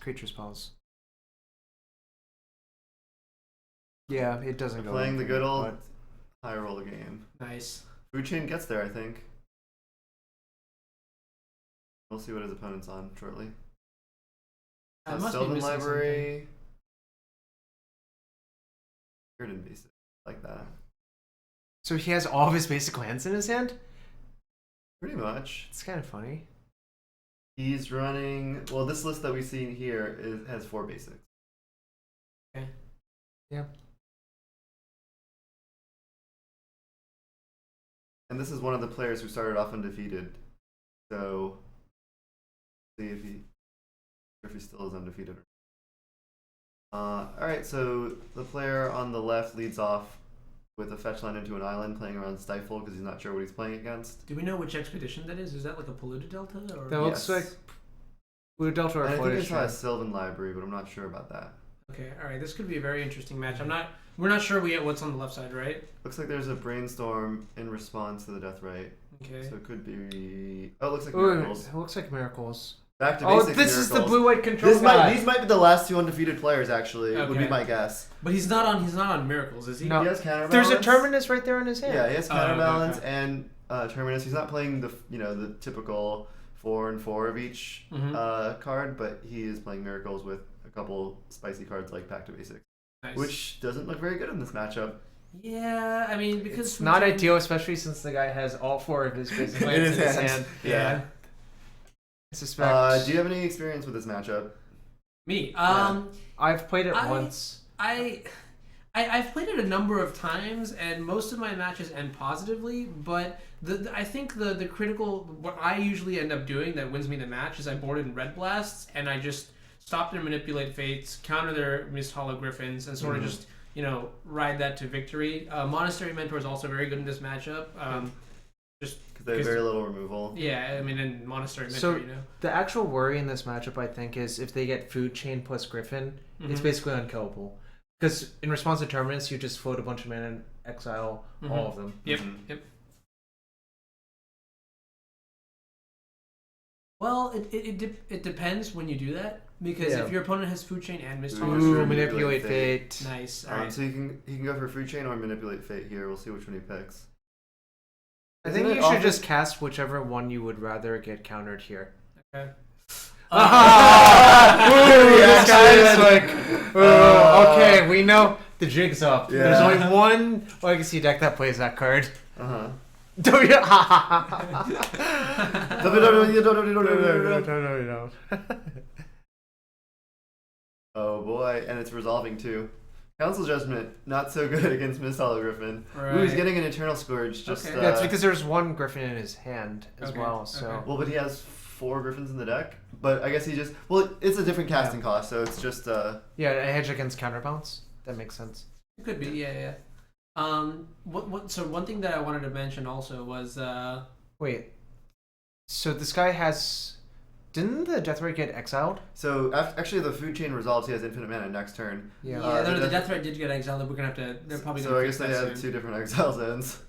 creature spells. Yeah, it doesn't go. Playing the good old high roll game. Nice. Food chain gets there, I think. We'll see what his opponent's on shortly. Sylvan Library. In basic like that. So he has all of his basic lands in his hand? Pretty much. It's kind of funny. He's running. Well, this list that we see here has 4 basics. Okay. Yeah. And this is one of the players who started off undefeated. So, see if he still is undefeated. All right. So the player on the left leads off with a fetch land into an island, playing around Stifle because he's not sure what he's playing against. Do we know which expedition that is? Is that like a polluted delta or? That looks like Polluted Delta or I think Floated it's a Sylvan Library, but I'm not sure about that. Okay. All right. This could be a very interesting match. We're not sure yet what's on the left side, right? Looks like there's a brainstorm in response to the death right. Okay. So it could be. Oh, it looks like Ooh, miracles. it looks like miracles. Back to Oh, basics. this is the miracles. blue-white control These might be the last 2 undefeated players. Actually, would be Okay. my guess. But he's not on miracles, is he? No. He has counterbalance. There's a Terminus right there in his hand. Yeah, he has counterbalance okay. and Terminus. He's not playing the typical 4 and 4 of each card, but he is playing miracles with a couple spicy cards like Back to Basics, Nice. which doesn't look very good in this matchup. Yeah, I mean because It's not ideal, especially since the guy has all 4 of his basic lands in his hand. Yeah. I suspect. Do you have any experience with this matchup? Me. I've played it once. I've played it a number of times, and most of my matches end positively. But I think the critical what I usually end up doing that wins me the match is I board in Red Blasts, and I just stop their Manipulate Fates, counter their Mist Hollow Griffins, and sort of just ride that to victory. Monastery Mentor is also very good in this matchup. Just because they have very little removal. Yeah, I mean, in Monastery Mentor, the actual worry in this matchup, I think, is if they get Food Chain plus Griffin, it's basically unkillable. Because in response to Terminus, you just float a bunch of mana and exile all of them. Yep. Well, it depends when you do that, because if your opponent has Food Chain and Mist Hollow, Manipulate Fate. Nice. All right. So he can go for Food Chain or Manipulate Fate here. We'll see which one he picks. I think you should just cast whichever one you would rather get countered here. Okay. This guy's like, okay, we know the jig's up. Yeah. There's only one legacy deck that plays that card. Uh-huh. Oh boy, and it's resolving too. Council Judgment, not so good against Mist Hollow Griffin. Right. Ooh, he's getting an Eternal Scourge. Just Yeah, it's because there's one Griffin in his hand as well. So Okay. well, but he has 4 Griffins in the deck. But I guess he just it's a different casting cost, so it's just yeah, a hedge against counterbalance. That makes sense. It could be, yeah. So one thing that I wanted to mention also was wait. So this guy has. Didn't the Deathrite get exiled? So actually, the Food Chain resolves. He has infinite mana next turn. Yeah, the Deathrite did get exiled. We're gonna have to. They're probably. So I guess they have 2 different exile zones.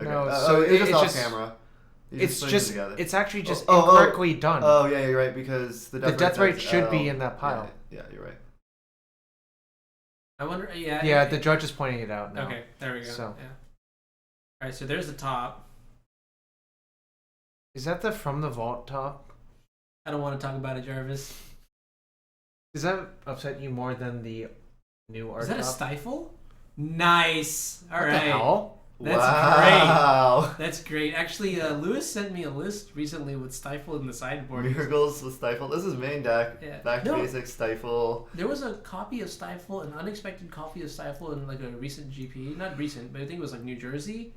Okay. No, so it's just off just camera. It's actually just incorrectly done. Oh yeah, you're right because the Deathrite should be in that pile. Yeah, you're right. I wonder. Yeah. Yeah, the judge is pointing it out now. Okay, there we go. So. Yeah. All right, so there's the top. Is that the From the Vault top? I don't want to talk about it, Jarvis. Does that upset you more than the new art? Is that top? a stifle? Nice. All What right. the hell? That's Wow. great. That's great. Actually, Lewis sent me a list recently with Stifle in the sideboard. Miracles with Stifle. This is main deck. Yeah. Back to basics, Stifle. There was a copy of Stifle, an unexpected copy of Stifle in like a recent GP. Not recent, but I think it was like New Jersey.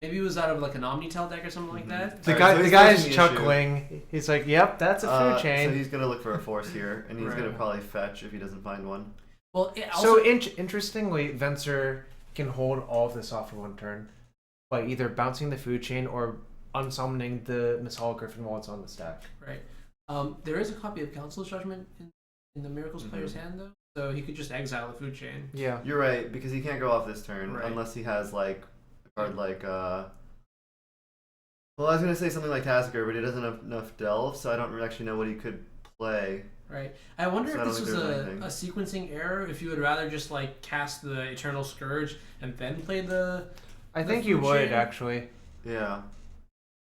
Maybe it was out of like an Omnitel deck or something like that. The Right, guy so is chuckling. He's like, "Yep, that's a Food Chain." So he's gonna look for a force here, and he's Right. gonna probably fetch if he doesn't find one. Well, also, interestingly, Venser can hold all of this off in one turn by either bouncing the Food Chain or unsummoning the Miss Hall Griffin while it's on the stack. right. There is a copy of Council's Judgment in the Miracles player's hand though, so he could just exile the Food Chain. Yeah, You're right because he can't go off this turn Right. unless he has like a card like Well, I was gonna say something like Tasker, but he doesn't have enough delve, so I don't actually know what he could play. Right. I wonder So if I don't this think was there's a anything. sequencing error. If you would rather just like cast the Eternal Scourge and then play the. I The think you food would chain? actually. Yeah.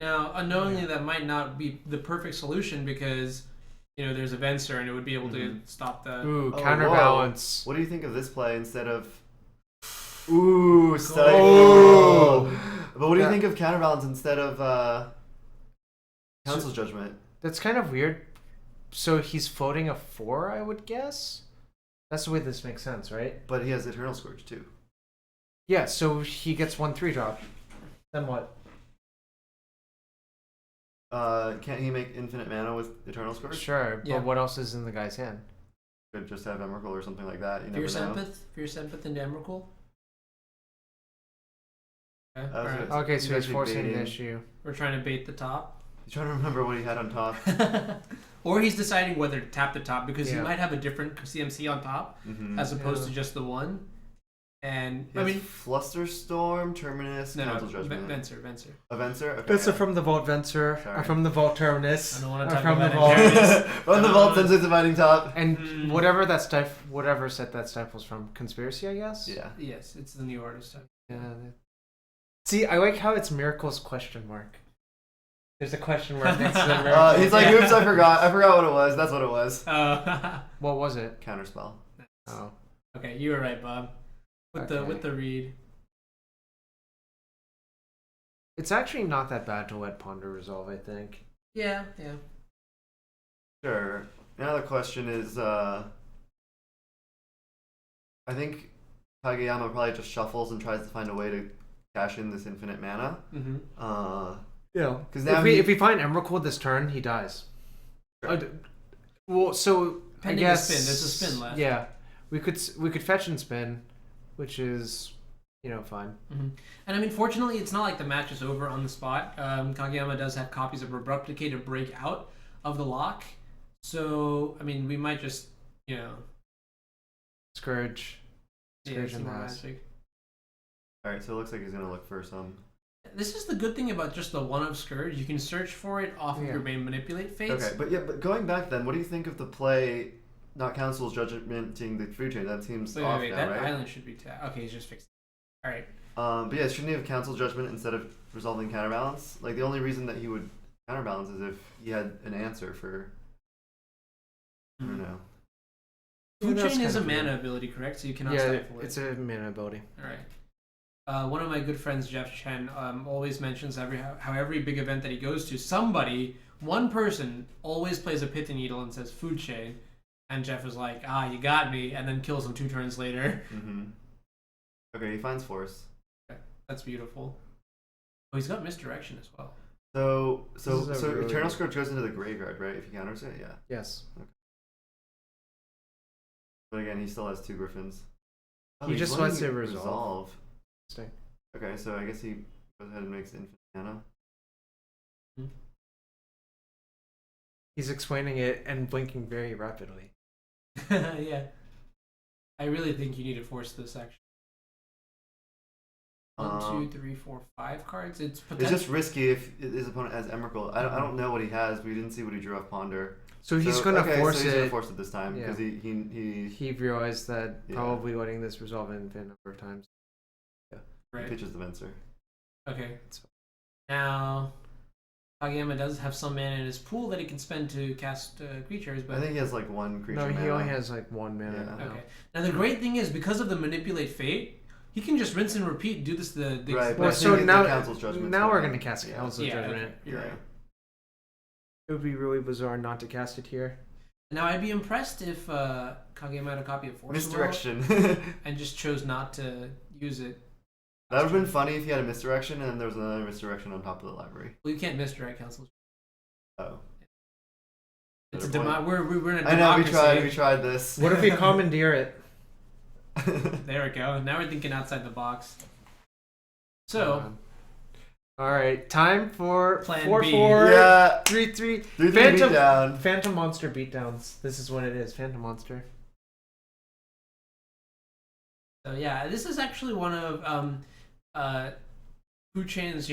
Now, unknowingly, that might not be the perfect solution because there's a Venser and it would be able to stop the. Ooh, Oh, counterbalance. What do you think of this play instead of? Ooh, stifle. Oh. But what do you Yeah. think of counterbalance instead of Council's Judgment? That's kind of weird. So he's floating a 4, I would guess. That's the way this makes sense, right? But he has Eternal Scourge too. Yeah. So he gets 1/3 drop. Then what? Can't he make infinite mana with Eternal Scourge? Sure, but Yeah. what else is in the guy's hand? Could just have Emrakul or something like that. You never Fierce know. Empath into Emrakul. Okay. That was Alright. it. Okay, so He's he's actually forcing the baiting. issue. We're trying to bait the top. He's trying to remember what he had on top. Or he's deciding whether to tap the top because he Yeah. might have a different CMC on top Mm-hmm. as opposed Yeah. to just the one. And He I has mean, Flusterstorm, Terminus, no, Council Judgment. Venser. A Venser? Okay. That's from the Vault Venser, Sorry. from the Vault Terminus, I don't wanna or talk from the about Vault. it, Jarvis. From the Vault Tensor's Dividing Top. And Mm. whatever set that stifles from, Conspiracy, I guess. Yeah. Yes, it's the new artist type. Yeah. See, I like how it's Miracles question mark. There's a question mark next to the miracle. He's like, oops, I forgot what it was. That's what it was. What was it? Counterspell. Oh. Okay, you were right, Bob. With the read. It's actually not that bad to let Ponder resolve, I think. Yeah. Sure. Now the question is, I think Kageyama probably just shuffles and tries to find a way to cash in this infinite mana. Mm-hmm. Yeah. 'Cause now If we find Emrakul this turn, he dies. Sure. Well, so Pending I guess a spin. There's a spin left. Yeah, we could fetch and spin, which is fine. Mm-hmm. And I mean, fortunately, it's not like the match is over on the spot. Kageyama does have copies of Abrupt Decay to break out of the lock. So, I mean, we might just, Scourge. Scourge some in the more house. magic. Alright, so it looks like he's gonna look for some. This is the good thing about just the one of Scourge. You can search for it off of Yeah. your main Manipulate Fates. Okay, but going back then, what do you think of the play? Not Council's Judgmenting the food chain. That seems Wait, off wait, now, that right? island should be tapped. Okay, he's just fixed it. Alright. But yeah, shouldn't he have Council Judgment instead of resolving counterbalance? Like the only reason that he would counterbalance is if he had an answer for. I don't know. Food Yeah, that's Chain is a kind of mana weird. ability, correct? So you cannot Yeah, stifle it. it's a mana ability. Alright. One of my good friends, Jeff Chen, always mentions how every big event that he goes to, one person, always plays a Pithy Needle and says Food Chain. And Jeff is like, you got me, and then kills him 2 turns later. Mm-hmm. Okay, he finds Force. That's beautiful. Oh, he's got Misdirection as well. So This is a really Eternal good- Scourge goes into the graveyard, right? If he counters it, yeah. Yes. But again, he still has 2 Griffins. Oh, He he's just letting lets it resolve. Interesting. Okay, so I guess he goes ahead and makes infinite mana. He's explaining it and blinking very rapidly. Yeah. I really think you need to force this action. 1, 2, 3, 4, 5 cards. It's just risky if his opponent has Emrakul. I don't know what he has. We didn't see what he drew off Ponder. So he's gonna force so he's gonna it. force it this time because He realized that Yeah. probably letting this resolve an infinite number of times. he right. pitches the Venser. Okay. Now, Kageyama does have some mana in his pool that he can spend to cast creatures, but I think he has like 1 creature. No, he mana. only has like 1 mana. Yeah. now. okay. Now the great thing is because of the Manipulate Fate, he can just rinse and repeat. Do this the Right, Well, but so the now Council's Judgment's now we're gonna- gonna cast yeah. Council Yeah, Judgment. okay. You're right. It would be really bizarre not to cast it here. Now I'd be impressed if Kageyama had a copy of Force Misdirection. and just chose not to use it. That would have been funny if he had a misdirection and then there was another misdirection on top of the library. Well, you can't misdirect Council. Oh. It's a Better point. we're in a I know, democracy. we tried this. What if we commandeer it? There we go. Now we're thinking outside the box. So, all right, time for Plan 4 B. 4 Yeah. 3 3 3 Phantom down. Phantom Monster beatdowns. This is what it is. Phantom Monster. so yeah, this is actually one of Food Chain's,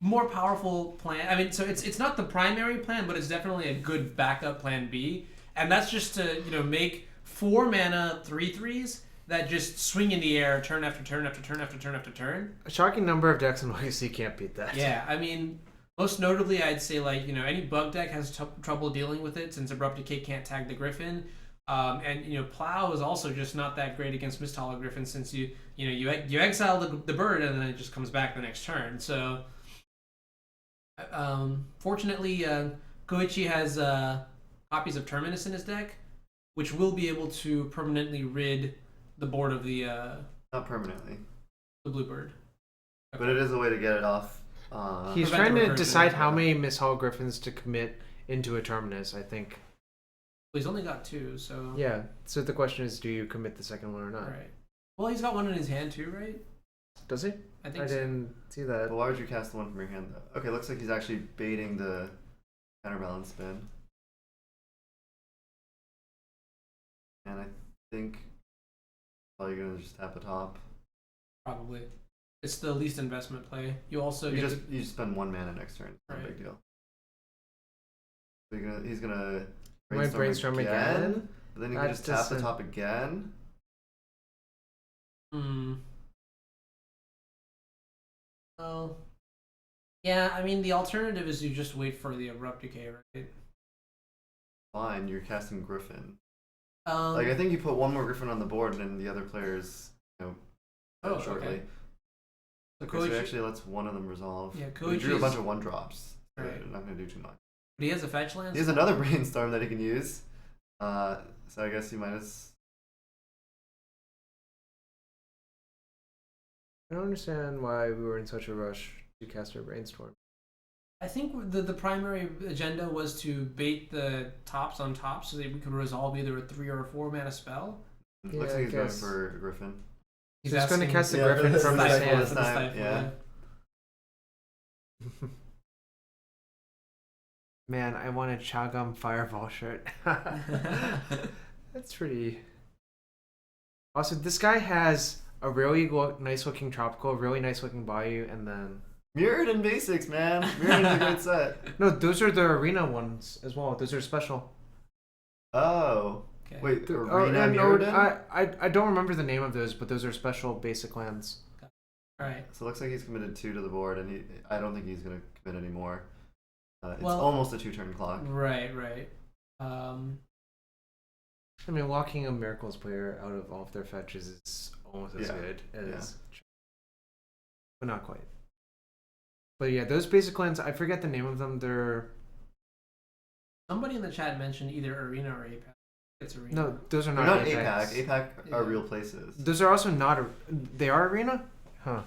more powerful plan. I mean, so it's not the primary plan, but it's definitely a good backup plan B. and that's just to make 4 mana 3/3s that just swing in the air turn after turn after turn after turn after turn. A shocking number of decks in Legacy can't beat that. Yeah, I mean, most notably, I'd say any bug deck has trouble dealing with it since Abrupt Decay can't tag the Griffin. And Plow is also just not that great against Mist Hollow Griffin since you exile the bird and then it just comes back the next turn. So fortunately, Koichi has copies of Terminus in his deck, which will be able to permanently rid the board of the Not permanently, the blue bird. Okay. but it is a way to get it off. He's Prevent trying the to recursion. decide how many Miss Hall Griffins to commit into a Terminus, I think. Well, he's only got 2, so Yeah, so the question is, do you commit the second one or not? Right. Well, he's got one in his hand too, right? Does he? I think I so. didn't see that. But why would you cast the one from your hand though? Okay, looks like he's actually baiting the counterbalance spin. And I think probably gonna just tap a top. Probably. It's the least investment play. You also You get just spend 1 mana next turn. It's not a Right. big deal. So he's gonna Might brainstorm again? But then you can That just tap the doesn't- top again. Oh. Yeah, I mean the alternative is you just wait for the Abrupt Decay, right? Fine, you're casting Griffin. Um, Like I think you put 1 more Griffin on the board and the other players, Oh, shortly. okay. So Okay, so he Koichi, actually lets one of them resolve. Yeah, He drew a Koichi's- bunch of 1-drops. So Right. I'm not gonna do too much. but he has a fetch land. He has another brainstorm that he can use. So I guess he might as I don't understand why we were in such a rush to cast our Brainstorm. I think the primary agenda was to bait the tops on top so that we could resolve either a 3 or a 4 mana spell. looks Yeah, like I he's going guess. for Griffin. He's just going to asking- cast the Yeah, Griffin this from is his like hand. this time, yeah. Man, I want a Chagam Fireball shirt. That's pretty. Also, this guy has a really nice looking tropical, really nice looking Bayou, and then. Mirrored and basics, man. Mirrored is a great set. No, those are the arena ones as well. Those are special. Oh. Okay. Wait, Oh, Arena and Mirrored? I don't remember the name of those, but those are special basic lands. Right. So it looks like he's committed 2 to the board, and I don't think he's going to commit anymore. It's Well- almost a 2-turn clock. Right. I mean, locking a Miracles player out of all of their fetches is almost as Yeah. good as. But not quite. But yeah, those basic lands, I forget the name of them. They're. Somebody in the chat mentioned either Arena or APAC. It's Arena. No, those are They're not, not Apex. APAC. APAC are Yeah. real places. Those are also not. They are arena? Huh.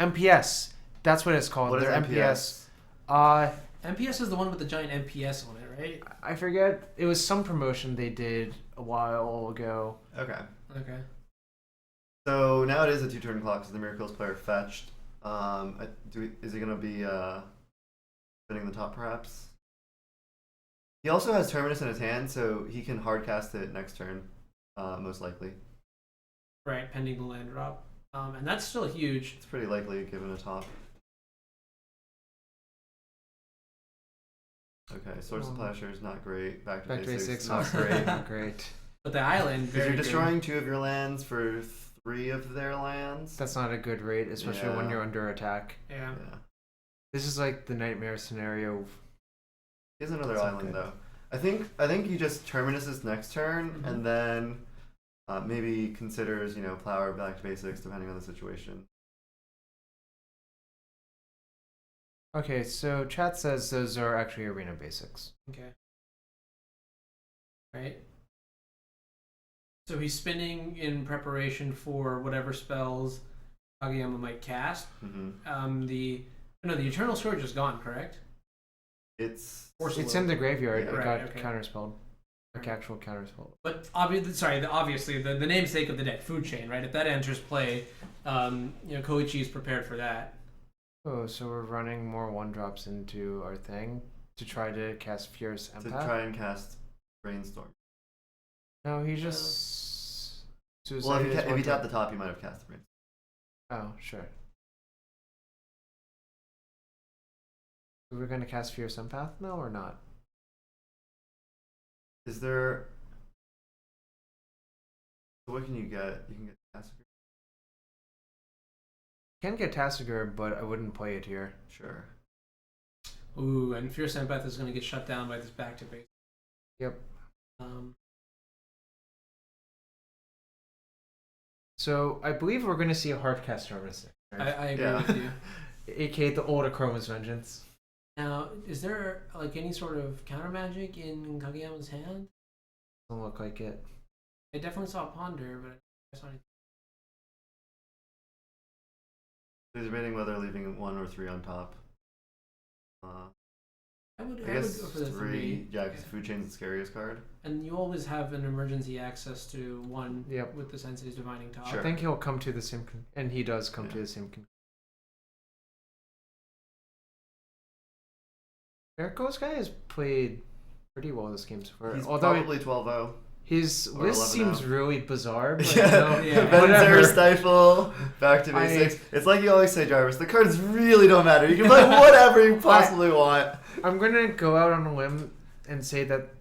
MPS. That's what it's called. What is They're MPS? MPS is the one with the giant MPS on it, right? I forget. It was some promotion they did a while ago. Okay. Okay. So now it is a 2-turn clock, so the Miracles player fetched. Is he going to be spinning the top, perhaps? He also has Terminus in his hand, so he can hard cast it next turn, most likely. Right, pending the land drop. And that's still huge. It's pretty likely given a top. Okay, Source of Pleasure is not great. Back to basics, not great. Not great. But the island, Because very you're good. destroying 2 of your lands for 3 of their lands. That's not a good rate, especially when Yeah. you're under attack. Yeah. Yeah. This is like the nightmare scenario. He has another That's island okay. though. I think he just Terminus next turn, Mhm. and then maybe considers Plow or back to basics depending on the situation. Okay, so chat says those are actually arena basics. Okay. Right. So he's spinning in preparation for whatever spells Kageyama might cast. Mm-hmm. The Eternal Scourge is gone, correct? It's It's in the graveyard. Yeah. It Right, got okay. counterspelled. Like Right. actual counterspelled. But obviously, the namesake of the deck, Food Chain, right? If that enters play, Koichi is prepared for that. Oh, so we're running more 1-drops into our thing to try to cast Fierce to Empath? try and cast Brainstorm. No, he just... Well, if you tap the top, you might have cast Brainstorm. Oh, sure. We're going to cast Fierce Empath now or not? Is there? What can you get? You can get Tassiger. Can get Tassiger, but I wouldn't play it here. Sure. Ooh, and Fierce Empath is going to get shut down by this back to base. Yep. Um, So I believe we're going to see a hardcast Jarvis. Right? I agree Yeah. with you. AKA the old Chroma's Vengeance. Now, is there like any sort of counter magic in Kageyama's hand? Doesn't look like it. I definitely saw Ponder, but I saw anything. He's debating whether leaving 1 or 3 on top. I would guess go for the 3. Yeah, because Food Chain's the scariest card. And you always have an emergency access to 1 Yep. with the Sensei's Divining Top. Sure. I think he'll come to the same, and he does come Yeah. to the same. Miracle's guy has played pretty well this game so far. He's Although probably 12-0. his or list 11-0. seems really bizarre. But Yeah, yeah. Venser, Stifle, back to basics. It's like you always say, Jarvis, the cards really don't matter. You can play whatever you possibly want. I'm gonna go out on a limb and say that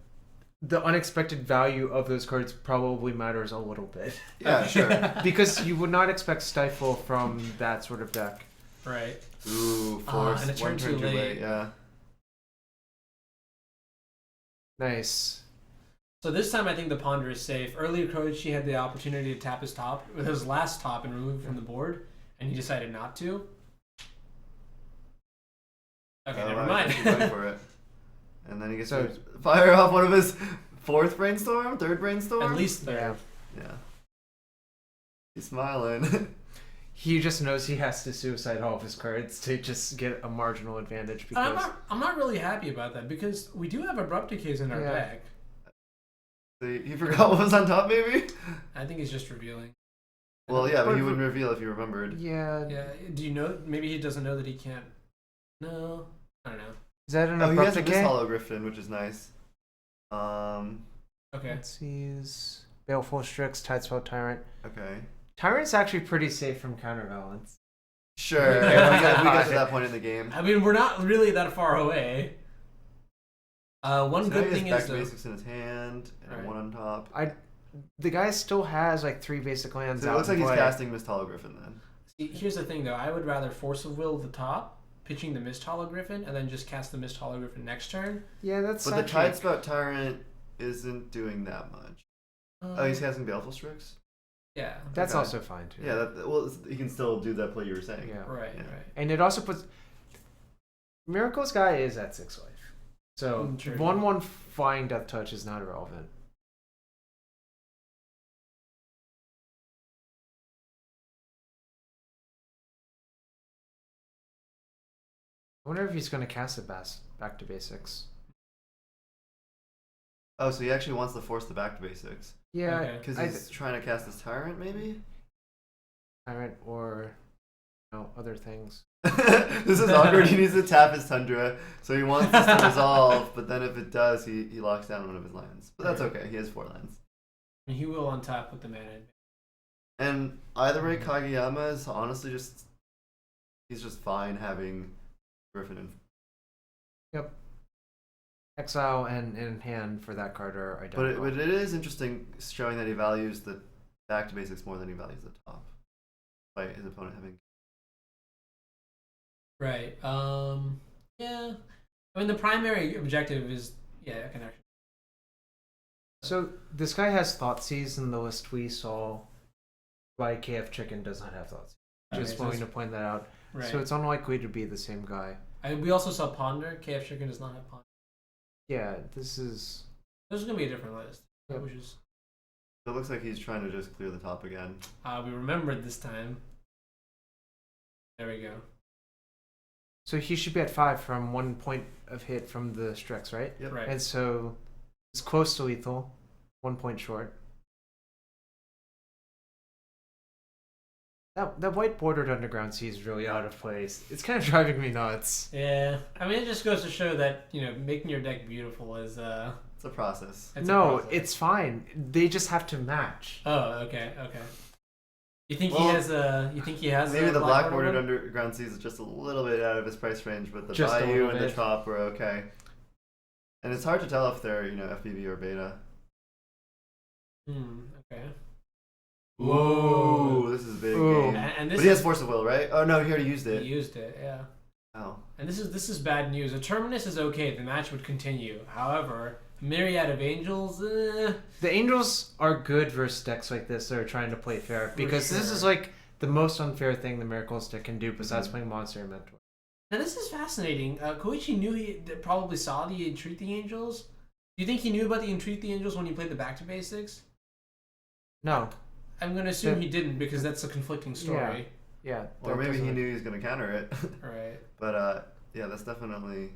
the unexpected value of those cards probably matters a little bit. Yeah, sure. Because you would not expect Stifle from that sort of deck. Right. Ooh, force. And a One turn too late. Yeah. Nice. So this time I think the Ponder is safe. Earlier, Koichi had the opportunity to tap his top with his last top and remove it from the board, and he decided not to. Okay, never mind. He's going for it. And then he gets to fire off one of his 4th brainstorm, 3rd brainstorm. At least third. Yeah. He's smiling. He just knows he has to suicide all of his cards to just get a marginal advantage. Because I'm not really happy about that because we do have Abrupt Decays in our Yeah. deck. He forgot what was on top, maybe? I think he's just revealing. Well, yeah, but he But- wouldn't reveal if he remembered. yeah. Yeah. Do you know? Maybe he doesn't know that he can't. No. I don't know. Is that an Oh, he abrupt has a decay? Hollow Griffin, which is nice. Okay. Let's see. Is Baleful Strix, Tidespell Tyrant. Okay. Tyrant's actually pretty safe from counterbalance. Sure. we Yeah. got to that point in the game. I mean, we're not really that far away. One So now good he has thing back is to though, basics in his hand and Right. 1 on top. The guy still has like 3 basic lands So it out looks like in he's play. casting Mist Hollow Griffin then. see, here's the thing though. I would rather Force of Will the top, pitching the Mist Hollow Griffin, and then just cast the Mist Hollow Griffin next turn. Yeah, that's But the actually... Tidespout Tyrant isn't doing that much. Oh, he's casting Baleful Strix? Yeah. That's Okay. also fine too. Yeah, well, he can still do that play you were saying. Yeah. Right. Yeah. Right. And it also puts... Miracle's guy is at 6 life. So True. 1/1 flying Death Touch is not irrelevant. I wonder if he's going to cast it back to basics. Oh, so he actually wants to force the back to basics. Yeah, Okay. Because he's trying to cast this Tyrant, maybe? Tyrant or other things. This is awkward. He needs to tap his Tundra, so he wants this to resolve, but then if it does, he locks down one of his lands. But that's okay. He has 4 lands. And he will on top with the mana. And either way, Kageyama is honestly he's just fine having Griffin in. Yep. Exile and in hand for that card are identical. But it is interesting showing that he values the back to basics more than he values the top. By his opponent having. Right. Yeah. I mean, the primary objective is connection. So this guy has Thoughtseize in the list we saw. Why KF Chicken does not have Thoughtseize. Just Okay, so wanting to point that out. Right. So it's unlikely to be the same guy. We also saw Ponder. KF Chicken does not have Ponder. Yeah, this is... This is gonna be a different list. Yep. Which is It looks like he's trying to just clear the top again. we remembered this time. There we go. So he should be at 5 from 1 point of hit from the Strix, right? Yep. Right. And so it's close to lethal. 1 point short. That white bordered underground sea is really out of place. It's kind of driving me nuts. Yeah. I mean, it just goes to show that making your deck beautiful is It's a process. it's a No, process. it's fine. They just have to match. Oh, okay. You think Well, he has a? You think he has? Maybe a the black bordered one? underground seas is just a little bit out of his price range, but the Just a Bayou little and the bit. Chop were okay. And it's hard to tell if they're, FPV or beta. Okay. Whoa, this is a big game. And this but he has Force of Will, right? Oh no, he already used it. He used it, yeah. Oh. And this is bad news. A Terminus is okay. The match would continue. However, Myriad of Angels. The Angels are good versus decks like this that are trying to play fair, because this is like the most unfair thing the Miracles deck can do besides playing Monster and Mentor. Now this is fascinating. Koichi knew he probably saw the Entreat the Angels. Do you think he knew about the Entreat the Angels when he played the Back to Basics? No. I'm going to assume he didn't, because that's a conflicting story. Yeah. Or maybe he knew he was going to counter it. Right. But yeah, that's definitely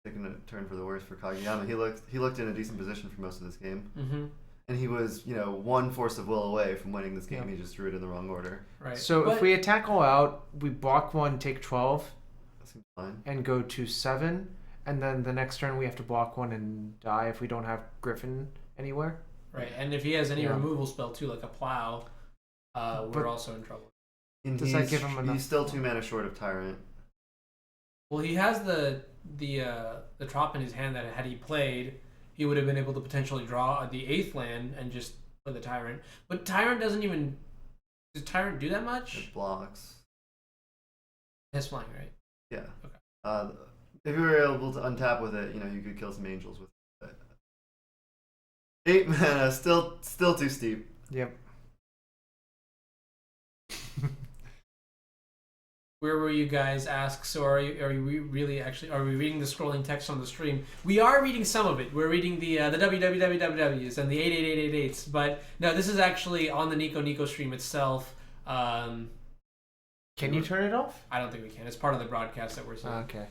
taking a turn for the worse for Kageyama. He looked in a decent position for most of this game. Mm-hmm. And he was, one Force of Will away from winning this game. He just threw it in the wrong order. Right. So if we attack all out, we block 1, take 12, That seems fine. and go to 7, and then the next turn we have to block 1 and die if we don't have Griffin anywhere. Right, and if he has any removal spell too, like a Plow, we're also in trouble. And Does that give him enough? He's still 2 mana short of Tyrant. Well, he has the drop in his hand that had he played, he would have been able to potentially draw the 8th land and just play the Tyrant. But Tyrant doesn't even... Does Tyrant do that much? It blocks. It's flying, right? Yeah. Okay. If you were able to untap with it, you could kill some Angels with it. 8 mana, still too steep. Yep. Where were you guys? Asks. So are we really actually? Are we reading the scrolling text on the stream? We are reading some of it. We're reading the wwws and the 88888s. But no, this is actually on the Nico stream itself. Can you turn it off? I don't think we can. It's part of the broadcast that we're seeing. Okay.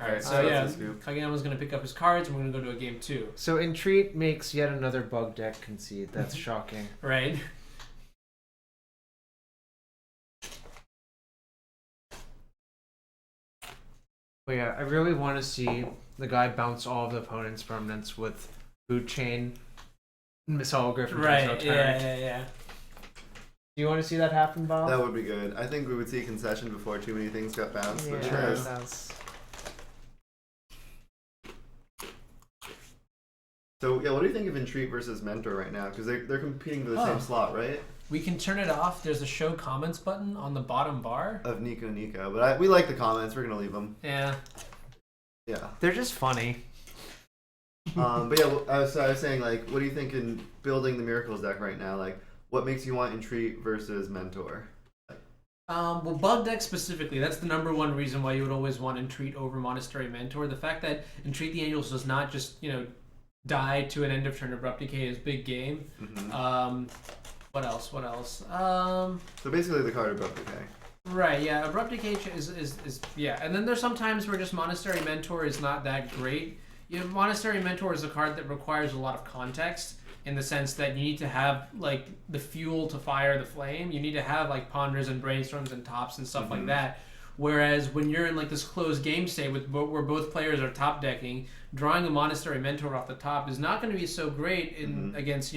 Alright, so Kageyama's going to pick up his cards and we're going to go to a game 2. So Entreat makes yet another bug deck concede. That's shocking. Right. But yeah, I really want to see the guy bounce all of the opponent's permanents with Boot Chain, Miss Griffin. Right, yeah. Do you want to see that happen, Bob? That would be good. I think we would see concession before too many things got bounced. But So yeah, what do you think of Entreat versus Mentor right now? Because they're competing for the same slot, right? We can turn it off. There's a show comments button on the bottom bar of Nico. But we like the comments. We're gonna leave them. Yeah. Yeah. They're just funny. But yeah, I was saying, like, what do you think in building the Miracles deck right now? Like, what makes you want Entreat versus Mentor? Well, bug deck specifically, that's the number one reason why you would always want Entreat over Monastery Mentor. The fact that Entreat the Angels does not just, die to an end of turn abrupt decay is big game. Mm-hmm. What else? So basically the card abrupt decay. Right, yeah. Abrupt decay is yeah. And then there's some times where just Monastery Mentor is not that great. Monastery Mentor is a card that requires a lot of context in the sense that you need to have like the fuel to fire the flame. You need to have like ponders and brainstorms and tops and stuff like that. Whereas when you're in like this closed game state where both players are top decking, drawing a Monastery Mentor off the top is not going to be so great in against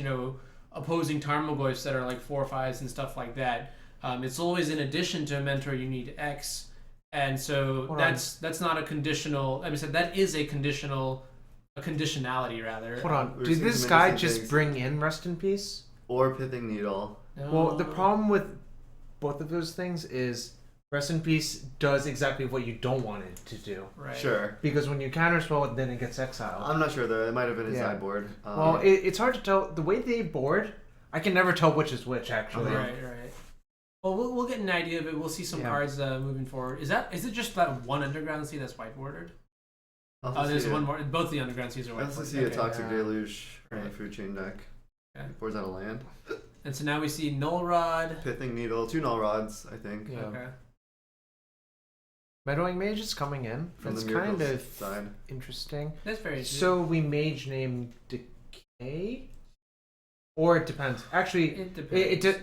opposing Tarmogoyfs that are like 4/5s and stuff like that. It's always in addition to a Mentor you need X, and so that's not a conditional. That is a conditionality rather. Hold on, did this guy just bring in Rest in Peace or Pithing Needle? No. Well, the problem with both of those things is Rest in Peace does exactly what you don't want it to do. Right. Sure. Because when you counterspell it, then it gets exiled. I'm not sure though. It might have been his sideboard. Well, it's hard to tell. The way they board, I can never tell which is which, actually. Right. Well, we'll get an idea of it. We'll see some cards moving forward. Is it just that one Underground Sea that's white bordered? There's one more. Both the Underground Seas are white bordered. Let's see a Toxic Deluge from the Food Chain deck. Okay. He pours out a land. And so now we see Null Rod. Pithing Needle. 2 Null Rods, I think. Yeah. Okay. Meddling Mage is coming in. From It's the kind of side. interesting. That's very interesting. So we mage name Decay? Or it depends. Actually, it depends.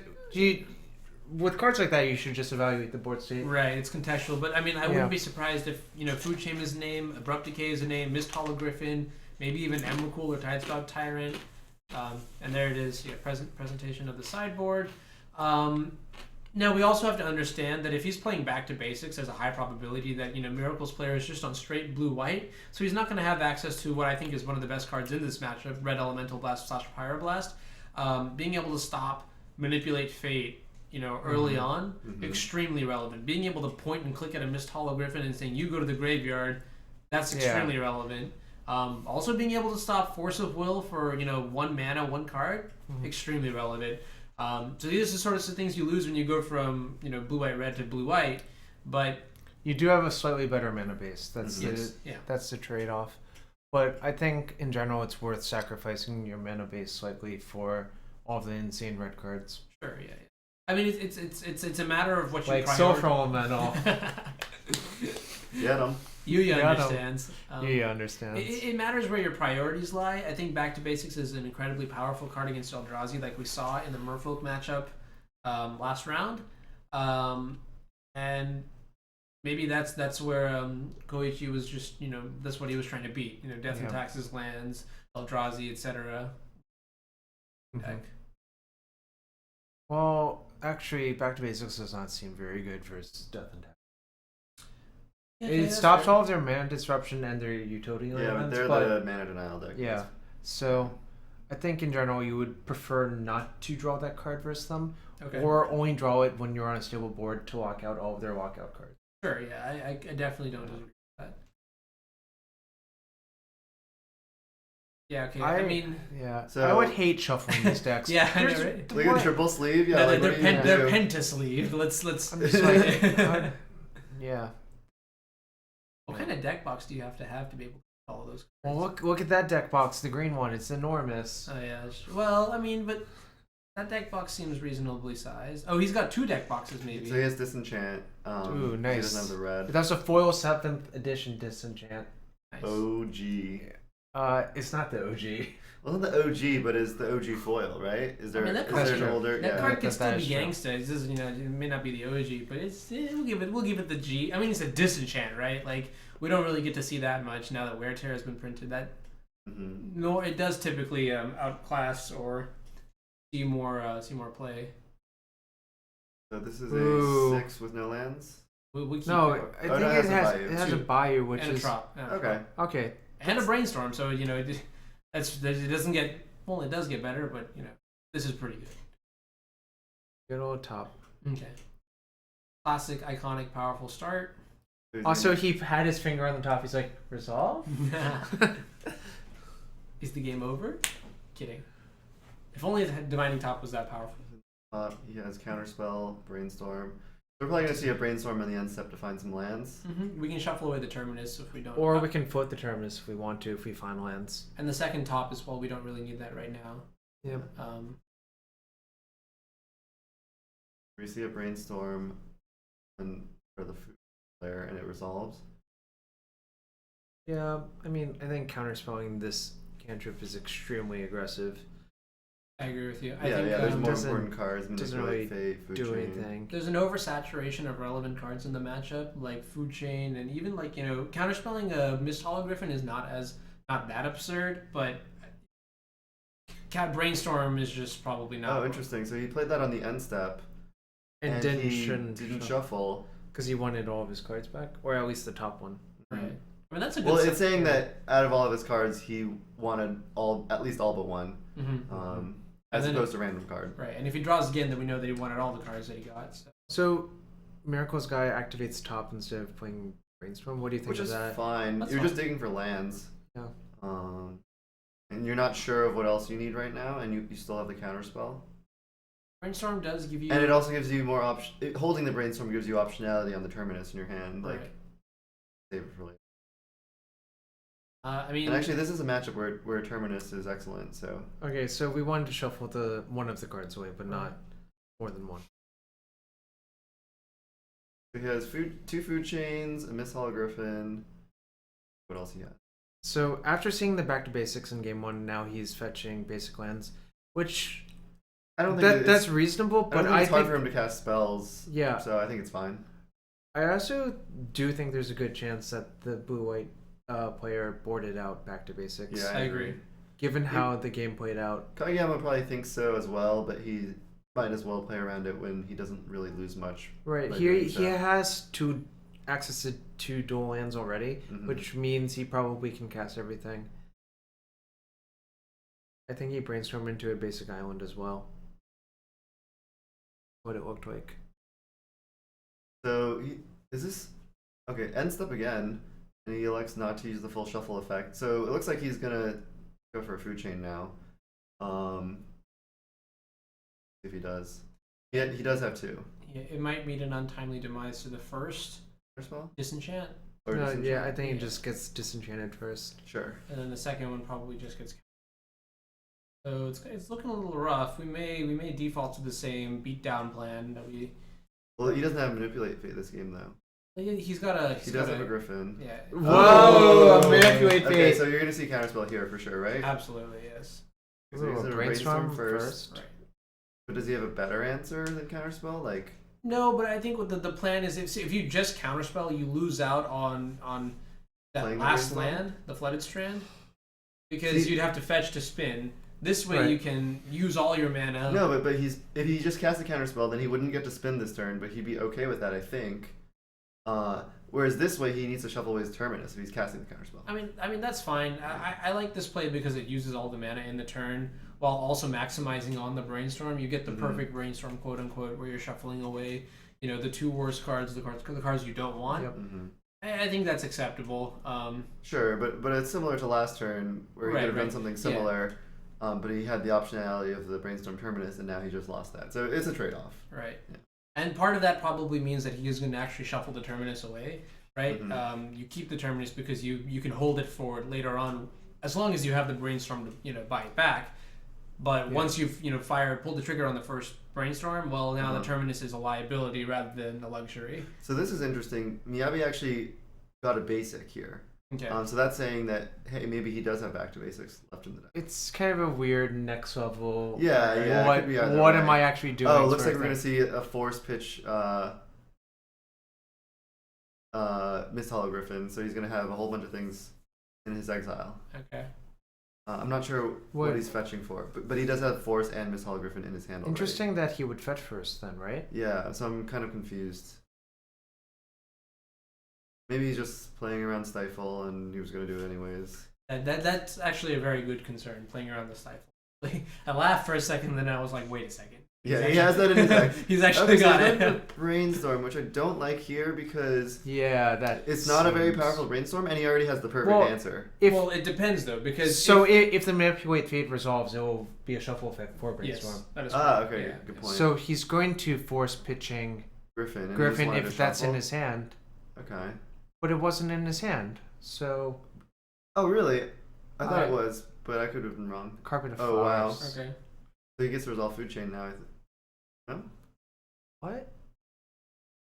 With cards like that, you should just evaluate the board state. Right, it's contextual. But I wouldn't be surprised if, Food Chain is a name, Abrupt Decay is a name, Mist Hologriffin, maybe even Emrakul or Tidespout Tyrant. And there it is, presentation of the sideboard. Now we also have to understand that if he's playing back to basics, there's a high probability that Miracle's player is just on straight blue-white, so he's not going to have access to what I think is one of the best cards in this matchup, Red Elemental Blast / Pyroblast. Being able to stop, manipulate fate, early on, extremely relevant. Being able to point and click at a Mist Hologriffin and saying you go to the graveyard, that's extremely relevant. Also being able to stop Force of Will for 1 mana, 1 card, extremely relevant. So these are sort of the things you lose when you go from blue-white red to blue-white, but you do have a slightly better mana base. That's that's the trade-off. But I think in general it's worth sacrificing your mana base slightly for all the insane red cards. Sure, yeah. I mean it's a matter of what you like Soulful Elemental. Get 'em. Yuya understands. Yuya understands. It matters where your priorities lie. I think Back to Basics is an incredibly powerful card against Eldrazi, like we saw in the Merfolk matchup last round. And maybe that's where Koichi was just, that's what he was trying to beat. Death and Taxes lands, Eldrazi, etc. Well, actually, Back to Basics does not seem very good versus Death and Taxes. It stops all of their mana disruption and their utility elements. Yeah, but they're the mana denial deck. Yeah, so I think in general you would prefer not to draw that card versus them, or only draw it when you're on a stable board to lock out all of their lockout cards. Sure, yeah, I definitely don't agree with that. Yeah, okay. I mean, so I would hate shuffling these decks. Yeah, I know, right? Look at the triple sleeve. Yeah, no, they're penta sleeve. Let's. I'm just like, yeah. What kind of deck box do you have to be able to follow those cards? Well, look at that deck box, the green one. It's enormous. Oh yeah. Well, I mean, but that deck box seems reasonably sized. Oh, he's got 2 deck boxes maybe. So he has Disenchant. Ooh, nice. He doesn't have the red. That's a foil 7th edition Disenchant. Nice. OG. It's not the OG. Well, not the OG, but is the OG foil, right? Is there, that an older? That card could still be gangsta. It's just, it may not be the OG, but we'll give it the G. I mean, it's a Disenchant, right? Like we don't really get to see that much now that Wear Tear has been printed. That nor it does typically outclass or see more play. So this is a 6 with no lands. We keep no, I think it has a Bayou, which and is a Trop. Okay, and a Brainstorm. So it doesn't get it does get better, but this is pretty good. Good old top. Okay. Classic, iconic, powerful start. Also, he had his finger on the top. He's like, resolve? Is the game over? Kidding. If only the Divining Top was that powerful. He has Counterspell, Brainstorm. We're probably going to see a Brainstorm in the end step to find some lands. We can shuffle away the Terminus if we don't. Or we can float the Terminus if we want to, if we find lands. And the second top as well, we don't really need that right now. Yep. We see a Brainstorm and for the food player and it resolves. Yeah, I mean, I think counterspelling this cantrip is extremely aggressive. I agree with you. I think there's more important cards. Doesn't really Fate, do anything. There's an oversaturation of relevant cards in the matchup, like Food Chain, and even like counterspelling a Mist Hologriffin is not that absurd, but Cat Brainstorm is just probably not. Oh, interesting. So he played that on the end step, and didn't shuffle because he wanted all of his cards back, or at least the top one. Right. I mean, that's a good. Well, it's saying that out of all of his cards, he wanted at least all but one. As opposed to random card. Right, and if he draws again, then we know that he wanted all the cards that he got. So Miracle's guy activates top instead of playing Brainstorm. What do you think of that? Which is fine. You're just digging for lands. Yeah. And you're not sure of what else you need right now, and you still have the counterspell. Brainstorm does give you... And it also gives you more option. Holding the Brainstorm gives you optionality on the Terminus in your hand. Right. Like, save it for later. I mean, and actually, this is a matchup where Terminus is excellent. So okay, so we wanted to shuffle one of the cards away, but not more than one. He has 2 food chains, a Miss Hologriffin. What else he has? So after seeing the back to basics in game 1, now he's fetching basic lands, which I don't think that's reasonable. But I think it's hard for him to cast spells. Yeah. So I think it's fine. I also do think there's a good chance that the blue-white player boarded out back to basics. Yeah, I agree. Given how the game played out. Kageyama probably thinks so as well, but might as well play around it when he doesn't really lose much. Right. by He doing so. has access to 2 dual lands already, Mhm. which means he probably can cast everything. I think he brainstormed into a basic island as well. What it looked like. So is this okay? End step again, and he elects not to use the full shuffle effect. So it looks like he's gonna go for a food chain now. If he does, he does have 2. Yeah, it might meet an untimely demise to the first Spell? disenchant, Or No, disenchant? yeah, I think Yeah. it just gets disenchanted first. Sure. and then the second one probably just gets. So it's looking a little rough. We may default to the same beatdown plan that we. Well, he doesn't have manipulate fate this game though. He's got a. He does have a griffin. Yeah. Whoa! Manipulate Okay, fate. so you're gonna see counterspell here for sure, right? Absolutely, yes. So he's Ooh, gonna brainstorm first. Right. But does he have a better answer than counterspell? Like, No, but I think what the plan is, if you just counterspell, you lose out on that Playing the last brainstorm? land, the flooded strand, because See- you'd have to fetch to spin. This way, Right. you can use all your mana. no, but if he just cast a counterspell, then he wouldn't get to spin this turn, but he'd be okay with that, I think. Whereas this way, he needs to shuffle away his terminus if he's casting the counterspell. I mean that's fine. I like this play because it uses all the mana in the turn while also maximizing on the brainstorm. You get the perfect brainstorm, quote unquote, where you're shuffling away, the 2 worst cards, the cards you don't want. Yep. Mm-hmm. I think that's acceptable. Sure, but it's similar to last turn where he Right, could have done right. something similar, but he had the optionality of the brainstorm terminus, and now he just lost that. So it's a trade-off. Right. Yeah. And part of that probably means that he is going to actually shuffle the terminus away, right? Mhm. You keep the terminus because you can hold it for later on, as long as you have the brainstorm to buy it back. But once you've pulled the trigger on the first brainstorm, well now the terminus is a liability rather than a luxury. So this is interesting. Miyabi actually got a basic here. Okay. So that's saying that, hey, maybe he does have back to basics left in the deck. It's kind of a weird next level. Yeah, yeah, it What, could be either what way. am I actually doing? Oh, it looks sort like of we're thing. going to see a force pitch Mist Hollow Griffin, so he's going to have a whole bunch of things in his exile. Okay. I'm not sure what he's fetching for, but he does have force and Mist Hollow Griffin in his hand already. Interesting that he would fetch first then, right? Yeah, so I'm kind of confused. Maybe he's just playing around Stifle and he was going to do it anyways. That's actually a very good concern, playing around the stifle. I laughed for a second, then I was like, wait a second. Yeah, he has that in his deck. He's actually Okay, so got he it. went with Brainstorm, which I don't like here because Yeah, that. it's not a very seems- powerful brainstorm, and he already has the perfect Well, answer. If, Well, it depends though, because so if the manipulate fate resolves, it will be a shuffle effect for brainstorm. yes, that is Okay, correct, yeah. good point. So he's going to force pitching Griffin, and he just Griffin wanted if to that's in shuffle? his hand, Okay. but it wasn't in his hand. So Oh, really? I thought it Alright. was, but I could have been wrong. carpet of Oh, wow. flowers. Okay. So he gets to resolve food chain now. No? What?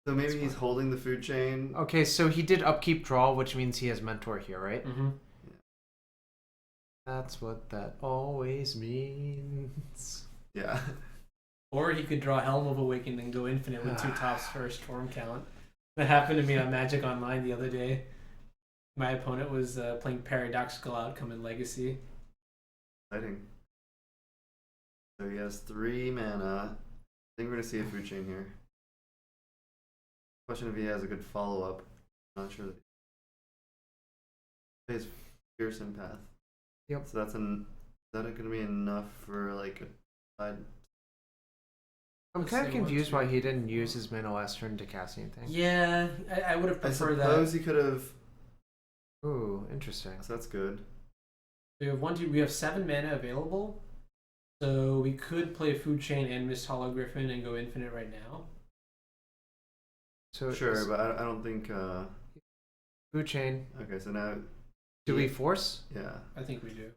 So maybe That's he's fine. holding the food chain. Okay, so he did upkeep draw, which means he has mentor here, right? Mm-hmm. That's what that always means. Yeah. Or he could draw Helm of Awakening and go infinite with 2 tops for a storm count. That happened to me on Magic Online the other day. My opponent was playing Paradoxical Outcome in Legacy. Exciting. So he has 3 mana. I think we're going to see a food chain here. Question if he has a good follow-up. Not sure that he plays Fierce Empath. Yep. So is that going to be enough for like a side? I'm Let's kind of see, one, confused two, why he didn't use his mana last turn to cast anything. Yeah, I would have I preferred suppose that. he could have. Ooh, interesting. So that's good. We have 7 mana available. So we could play Food Chain and Mist Hollow Griffin and go infinite right now. So Sure, it's but I don't think. food chain. Okay, so now. Do we force? Yeah. I think we do.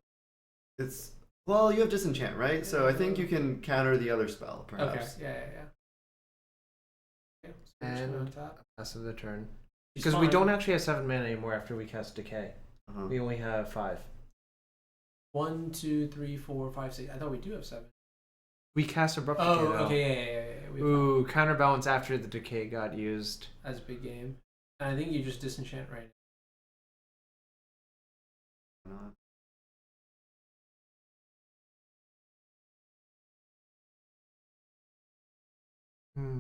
It's. Well, you have Disenchant, right? So I think you can counter the other spell, perhaps. Okay, yeah. Okay, so we're just And on top. pass of the turn. She's Because we fine. don't actually have 7 mana anymore after we cast Decay. Uh-huh. We only have 5. 1, 2, 3, 4, 5, 6. I thought we do have 7. We cast Abrupt Oh, Decay though. okay, yeah. We have Ooh, counterbalance after the Decay got used. That's a big game. And I think you just disenchant right Not. Hmm.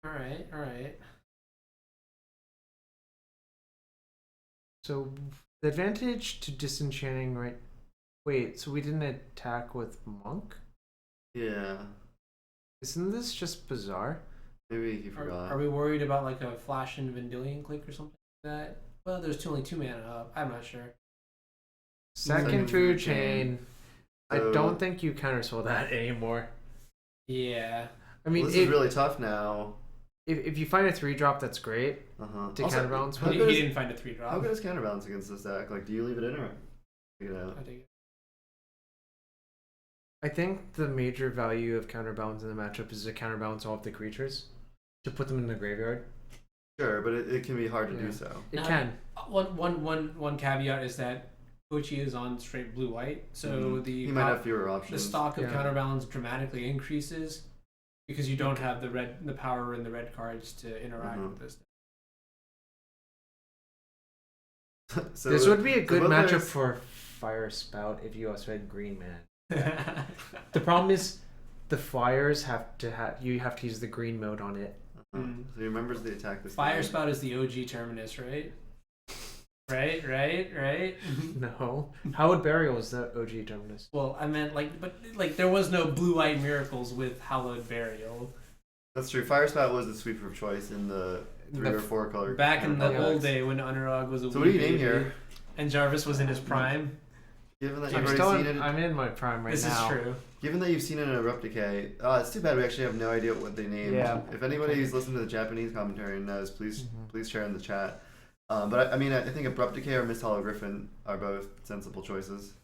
All right, all right. So the advantage to disenchanting, right? Wait, so we didn't attack with monk? Yeah. Isn't this just bizarre? Maybe he forgot. Are we worried about like a flash and Vendilion click or something like that? Well, there's only 2 mana up. I'm not sure. Second food chain. I So- don't think you counterspell that anymore. Yeah. I mean, Well, this is really tough now. if you find a 3-drop, that's great to counterbalance. How He good is- didn't find a 3-drop. How good is counterbalance against this deck? Like, do you leave it in or take it out? I take it. I think the major value of counterbalance in the matchup is to counterbalance all of the creatures, to put them in the graveyard. Sure, but it can be hard to Yeah. do so. It Now, can. One caveat is that Kochi is on straight blue-white, so He might have fewer the options. stock of Yeah. counterbalance dramatically increases because you don't have the power in the red cards to interact with this. So This would be a so good both matchup players- for Fire Spout if you also had green man. The problem is the flyers you have to use the green mode on it. So he remembers the attack this Fire game. Spout is the OG Terminus, right? Right. No. Hallowed Burial is the OG Terminus. Well, I meant but there was no blue-white miracles with Hallowed Burial. That's true. Fire Spout was the sweeper of choice in the 3 The or 4 color. Back in the counterbalance. old day when Anuraag was a So what do wee you name baby here? and Jarvis was in his prime. Given that I'm you've already seen it, I'm in my prime right This now. is true. given that you've seen it in Abrupt Decay, it's too bad we actually have no idea what they named. Yeah. If anybody who's listened to the Japanese commentary and knows, please Mhm. share in the chat. But I mean, I think Abrupt Decay or Mist Hollow Griffin are both sensible choices.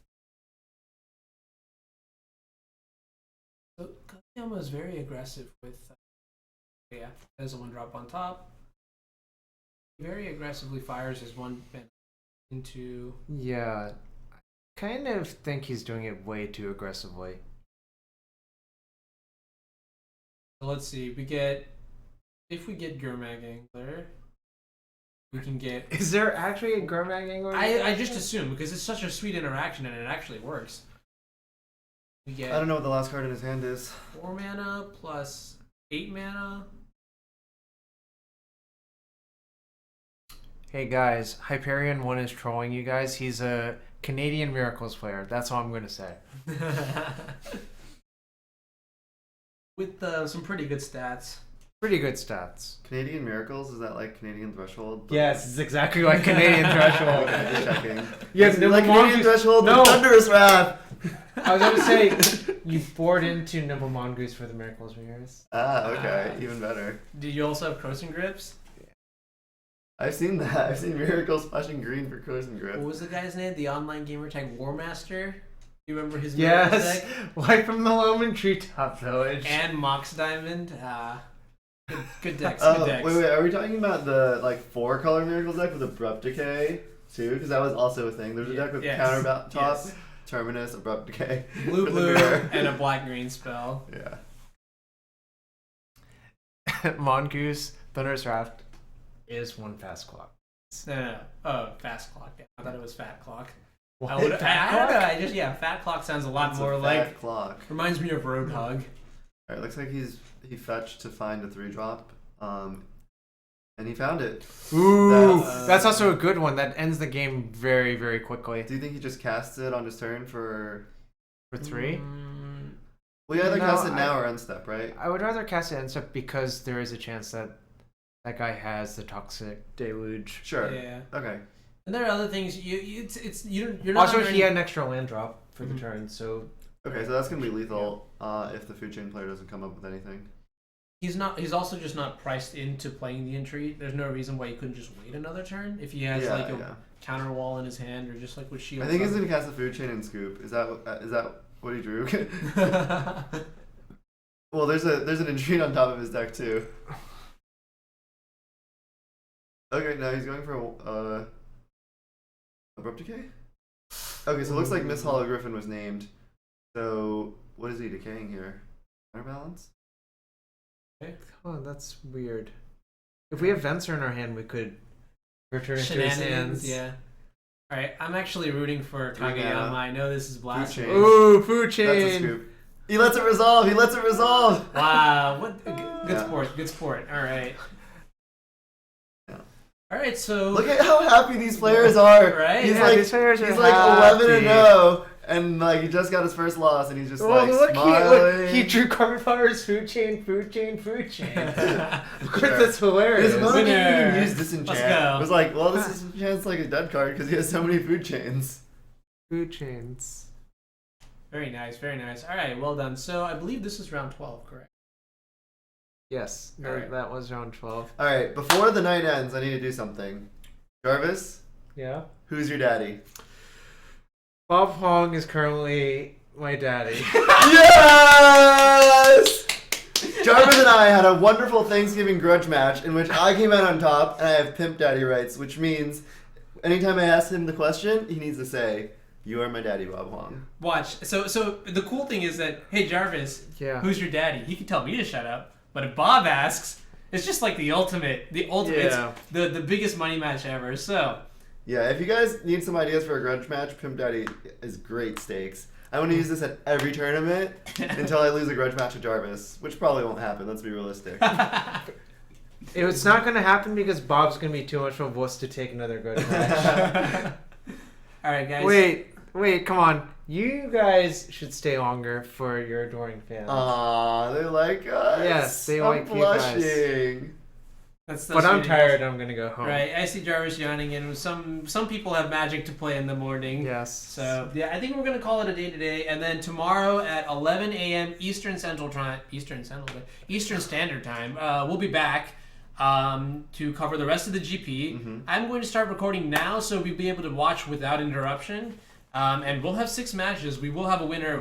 So Kageyama is very aggressive with there's a 1-drop on top. He very aggressively fires his 1 mana into Yeah. I kind of think he's doing it way too aggressively. so let's see, if we get Gurmag Angler, we can get Is there actually a Gurmag Angler? I just assume because it's such a sweet interaction and it actually works. We get I don't know what the last card in his hand is. 4 mana plus 8 mana. Hey guys, Hyperion 1 is trolling you guys. He's a Canadian Miracles player. That's all I'm going to say. With some pretty good stats. Pretty good stats. Canadian Miracles, is that like Canadian Threshold? Yes, it's exactly like Canadian Threshold. Okay, just checking. Yeah, Is it Nimble like Canadian Mongoose. Threshold? No. with Thunderous Wrath! I was going to say, you bored into Nimble Mongoose for the Miracles Mirrors. Okay, even better. Do you also have Crossing Grips? I've seen that. I've seen Miracles flashing green for Cozen Grip. What was the guy's name? The online gamer tag Warmaster? You remember his Miracles Yes, deck? Light from the Loman Treetop Village. And Mox Diamond. Good decks. Oh, Good decks. wait, are we talking about the 4-color Miracles deck with Abrupt Decay too? Because that was also a thing. There's a deck with Yes. counter top, Yes. Terminus, Abrupt Decay. Blue, for the blue, mirror. and a black-green spell. Yeah. Mongoose, Thunderous Raft is 1 fast clock. No. Oh, Fast Clock. Yeah, I thought it was Fat Clock. What? I don't know. Fat Fat Clock sounds a lot It's more a like. fat clock. Reminds me of Roadhog. Alright, looks like he fetched to find a 3-drop. And he found it. Ooh, That's- that's also a good one. That ends the game very, very quickly. Do you think he just cast it on his turn for... For 3? We either No, cast it now or end step, right? I would rather cast it instead because there is a chance that that guy has the Toxic Deluge. Sure. Yeah. Okay. And there are other things. You're not. Also, under he any- had an extra land drop for the Mhm. turn, so Okay, so that's gonna be lethal if the food chain player doesn't come up with anything. He's not. He's also just not priced into playing the entry. There's no reason why he couldn't just wait another turn if he has like a counter wall in his hand or just like with shield. I think he's gonna cast the food chain and scoop. Is that what he drew? Well, there's an intrigue on top of his deck too. Okay, now he's going for Abrupt Decay. Okay, so it looks like Miss Hollow Griffin was named. So what is he decaying here? Counterbalance? oh, that's weird. If we have Venser in our hand, we could return it to his Shenanigans. hands. Yeah. All right, I'm actually rooting for Kageyama. I know this is blasphemy. Ooh, food That's a chain. scoop. He lets it resolve. He lets it resolve. Wow, what good sport. Good sport. All right. Yeah. All right, so Look at how happy these players are. Right? He's Yeah, like these players are he's like happy. 11-0, and like he just got his first loss, and he's just like smiling. He drew carbon fibers, food chain, food chain, food chain. Sure. That's hilarious. His opponent didn't even Winner. use disenchant. Let's go. It was like, well, this disenchant's like a dead card because he has so many food chains. Food chains. Very nice, very nice. All right, well done. So I believe this is round 12, correct? Yes, All right. that was round 12. All right, before the night ends, I need to do something. Jarvis, Yeah. who's your daddy? Bob Huang is currently my daddy. Yes! Jarvis and I had a wonderful Thanksgiving grudge match in which I came out on top, and I have pimp daddy rights, which means anytime I ask him the question, he needs to say, "You are my daddy, Bob Huang." Watch. So the cool thing is that, hey Jarvis, Yeah. who's your daddy? He can tell me to shut up, but if Bob asks, it's just like the ultimate. Yeah. It's the biggest money match ever. So Yeah, if you guys need some ideas for a grudge match, pimp daddy is great stakes. I want to use this at every tournament until I lose a grudge match to Jarvis, which probably won't happen. Let's be realistic. It's not going to happen because Bob's going to be too much of a wuss to take another good match. all right, guys. Wait, come on. You guys should stay longer for your adoring fans. Aw, they like us. Yes, they I'm like you guys. blushing. That's But I'm really tired. I'm going to go home. Right, I see Jarvis yawning, and some people have Magic to play in the morning. Yes. So yeah, I think we're gonna call it a day today, and then tomorrow at 11 a.m. Eastern Standard Time, we'll be back to cover the rest of the GP. Mm-hmm. I'm going to start recording now, so we'll be able to watch without interruption. And we'll have 6 matches. We will have a winner.